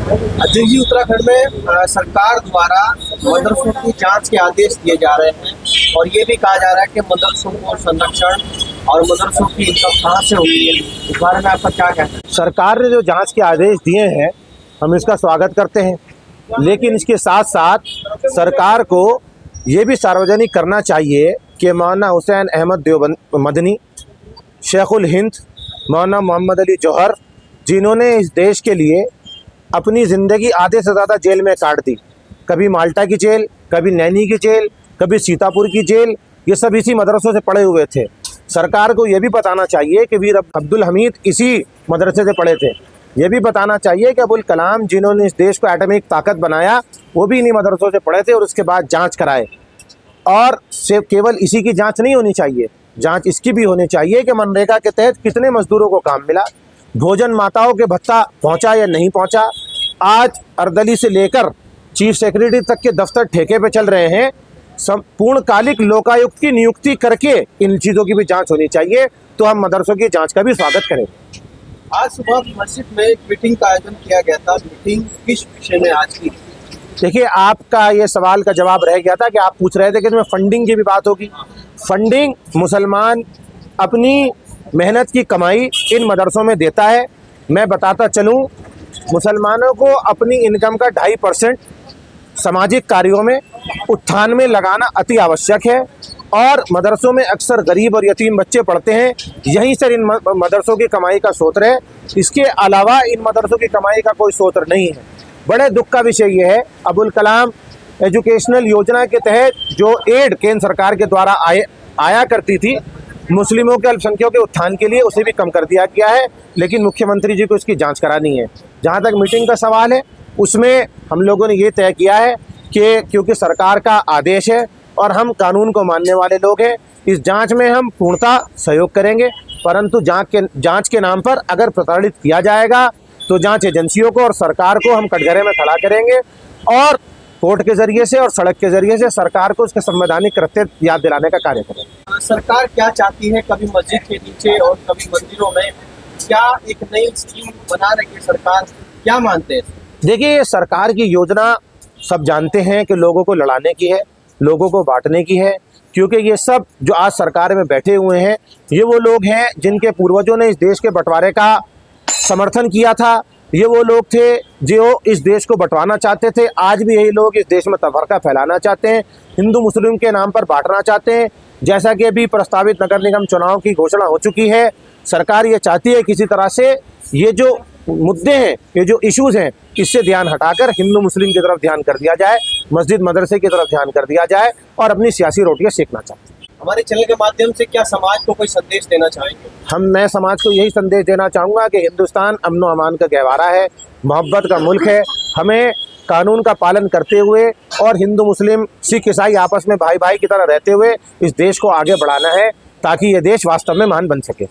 अजय जी, उत्तराखंड में सरकार द्वारा मदरसों की जांच के आदेश दिए जा रहे हैं और ये भी कहा जा रहा है कि मदरसों को संरक्षण और मदरसों की इनकम कहाँ से होगी, इस बारे में आपका क्या कहना है? सरकार ने जो जांच के आदेश दिए हैं हम इसका स्वागत करते हैं, लेकिन इसके साथ साथ सरकार को ये भी सार्वजनिक करना चाहिए कि मौलाना हुसैन अहमद देवबंद मदनी, शेखुल हिंद मौलाना मोहम्मद अली जौहर, जिन्होंने इस देश के लिए अपनी ज़िंदगी आधे से ज़्यादा जेल में काट दी, कभी माल्टा की जेल, कभी नैनी की जेल, कभी सीतापुर की जेल, ये सब इसी मदरसों से पढ़े हुए थे। सरकार को ये भी बताना चाहिए कि वीर अब्दुल हमीद इसी मदरसे से पढ़े थे। ये भी बताना चाहिए कि अबुल कलाम, जिन्होंने इस देश को एटॉमिक ताकत बनाया, वो भी इन्हीं मदरसों से पढ़े थे और उसके बाद जांच कराए। और सिर्फ केवल इसी की जांच नहीं होनी चाहिए, जांच इसकी भी होनी चाहिए कि मनरेगा के तहत कितने मजदूरों को काम मिला, भोजन माताओं के भत्ता पहुंचा या नहीं पहुंचा। आज अर्दली से लेकर चीफ सेक्रेटरी तक के दफ्तर ठेके पे चल रहे हैं। पूर्णकालिक लोकायुक्त की नियुक्ति करके इन चीज़ों की भी जांच होनी चाहिए। तो हम मदरसों की जांच का भी स्वागत करें। आज सुबह मस्जिद में एक मीटिंग का आयोजन किया गया था। मीटिंग किस विषय में आज की? देखिए, आपका ये सवाल का जवाब रह गया था कि आप पूछ रहे थे कि इसमें फंडिंग की भी बात होगी। फंडिंग मुसलमान अपनी मेहनत की कमाई इन मदरसों में देता है। मैं बताता चलूं, मुसलमानों को अपनी इनकम का 2.5% सामाजिक कार्यों में, उत्थान में लगाना अति आवश्यक है। और मदरसों में अक्सर गरीब और यतीम बच्चे पढ़ते हैं, यहीं से इन मदरसों की कमाई का स्रोत है। इसके अलावा इन मदरसों की कमाई का कोई स्रोत नहीं है। बड़े दुख का विषय यह है, अबुल कलाम एजुकेशनल योजना के तहत जो एड केंद्र सरकार के द्वारा आया करती थी मुस्लिमों के, अल्पसंख्यकों के उत्थान के लिए, उसे भी कम कर दिया गया है। लेकिन मुख्यमंत्री जी को इसकी जांच करानी है। जहां तक मीटिंग का सवाल है, उसमें हम लोगों ने ये तय किया है कि क्योंकि सरकार का आदेश है और हम कानून को मानने वाले लोग हैं, इस जांच में हम पूर्णतः सहयोग करेंगे। परंतु जांच के नाम पर अगर प्रताड़ित किया जाएगा तो जांच एजेंसियों को और सरकार को हम कटघरे में खड़ा करेंगे और कोर्ट के जरिए से और सड़क के जरिए से सरकार को उसके संवैधानिक कृत्य याद दिलाने का कार्य करें। सरकार क्या चाहती है? कभी मस्जिद के नीचे और कभी मंदिरों में, क्या एक नई स्कीम बना रही है सरकार? क्या मानते हैं? देखिए, सरकार की योजना सब जानते हैं कि लोगों को लड़ाने की है, लोगों को बांटने की है। क्योंकि ये सब जो आज सरकार में बैठे हुए हैं, ये वो लोग हैं जिनके पूर्वजों ने इस देश के बंटवारे का समर्थन किया था। ये वो लोग थे जो इस देश को बंटवाना चाहते थे। आज भी यही लोग इस देश में तफरका फैलाना चाहते हैं, हिंदू मुस्लिम के नाम पर बांटना चाहते हैं। जैसा कि अभी प्रस्तावित नगर निगम चुनाव की घोषणा हो चुकी है, सरकार ये चाहती है किसी तरह से ये जो मुद्दे हैं, ये जो इश्यूज हैं, इससे ध्यान हटाकर हिंदू मुस्लिम की तरफ ध्यान कर दिया जाए, मस्जिद मदरसे की तरफ ध्यान कर दिया जाए और अपनी सियासी रोटियां सेकना चाहते हैं। हमारे चैनल के माध्यम से क्या समाज को कोई संदेश देना चाहेंगे? मैं समाज को यही संदेश देना चाहूँगा कि हिंदुस्तान अमन व अमान का गहवारा है, मोहब्बत का मुल्क है। हमें कानून का पालन करते हुए और हिंदू मुस्लिम सिख ईसाई आपस में भाई भाई की तरह रहते हुए इस देश को आगे बढ़ाना है, ताकि ये देश वास्तव में महान बन सके।